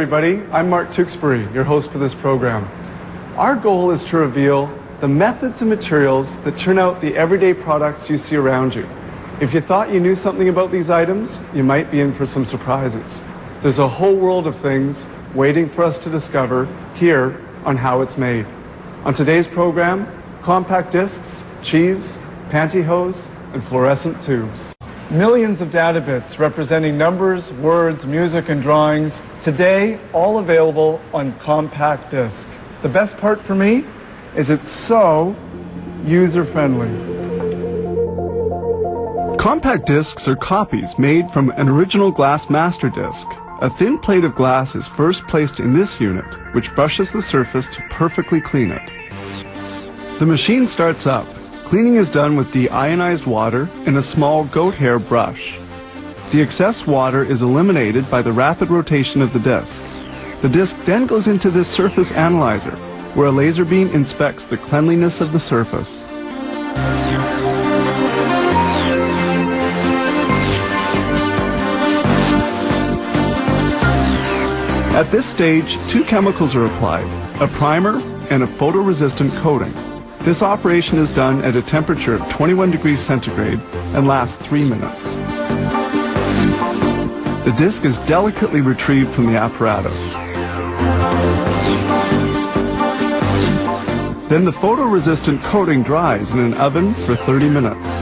everybody. I'm Mark Tewksbury, your host for this program. Our goal is to reveal the methods and materials that turn out the everyday products you see around you. If you thought you knew something about these items, you might be in for some surprises. There's a whole world of things waiting for us to discover here on How It's Made. On today's program, compact discs, cheese, pantyhose, and fluorescent tubes. Millions of data bits representing numbers, words, music, and drawings, today all available on compact disc. The best part for me is it's so user-friendly. Compact discs are copies made from an original glass master disc. A thin plate of glass is first placed in this unit, which brushes the surface to perfectly clean it. The machine starts up. Cleaning is done with deionized water and a small goat hair brush. The excess water is eliminated by the rapid rotation of the disc. The disc then goes into this surface analyzer, where a laser beam inspects the cleanliness of the surface. At this stage, two chemicals are applied, a primer and a photoresistant coating. This operation is done at a temperature of 21 degrees centigrade and lasts 3 minutes. The disc is delicately retrieved from the apparatus. Then the photoresistant coating dries in an oven for 30 minutes.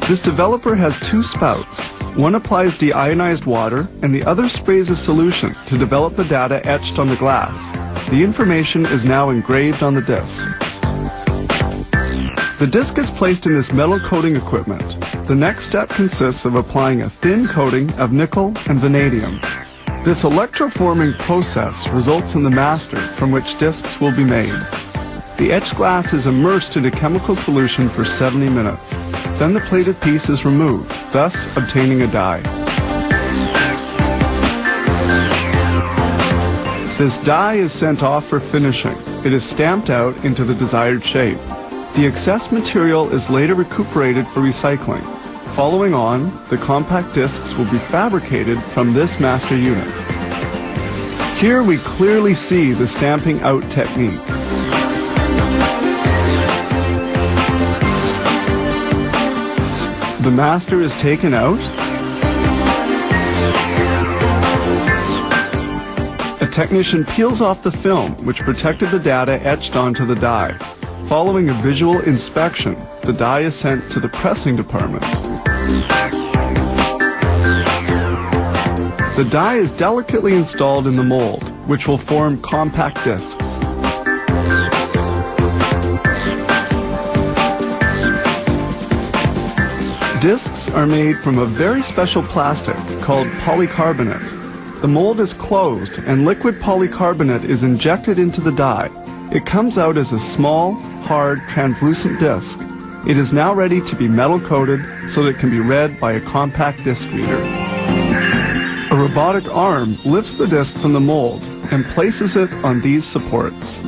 This developer has two spouts. One applies deionized water and the other sprays a solution to develop the data etched on the glass. The information is now engraved on the disc. The disc is placed in this metal coating equipment. The next step consists of applying a thin coating of nickel and vanadium. This electroforming process results in the master from which discs will be made. The etched glass is immersed in a chemical solution for 70 minutes. Then the plated piece is removed, thus obtaining a die. This die is sent off for finishing. It is stamped out into the desired shape. The excess material is later recuperated for recycling. Following on, the compact discs will be fabricated from this master unit. Here we clearly see the stamping out technique. The master is taken out. A technician peels off the film which protected the data etched onto the die. Following a visual inspection, the die is sent to the pressing department. The die is delicately installed in the mold, which will form compact discs. Discs are made from a very special plastic called polycarbonate. The mold is closed and liquid polycarbonate is injected into the die. It comes out as a small, hard, translucent disc. It is now ready to be metal coated so that it can be read by a compact disc reader. A robotic arm lifts the disc from the mold and places it on these supports.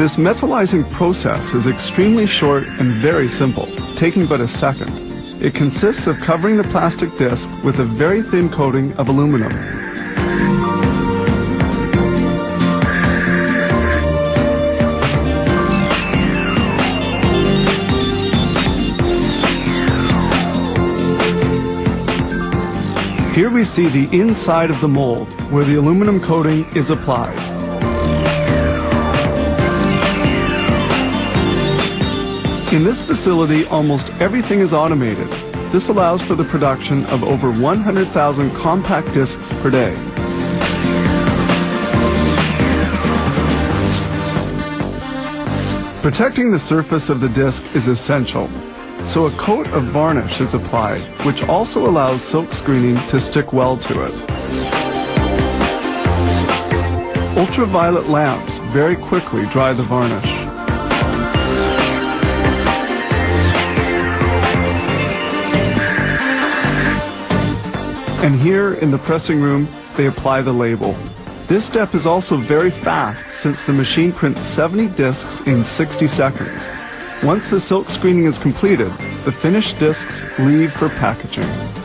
This metallizing process is extremely short and very simple, taking but a second. It consists of covering the plastic disc with a very thin coating of aluminum. Here we see the inside of the mold, where the aluminum coating is applied. In this facility, almost everything is automated. This allows for the production of over 100,000 compact discs per day. Protecting the surface of the disc is essential, so a coat of varnish is applied, which also allows silk screening to stick well to it. Ultraviolet lamps very quickly dry the varnish. And here in the pressing room, they apply the label. This step is also very fast since the machine prints 70 discs in 60 seconds. Once the silk screening is completed, the finished discs leave for packaging.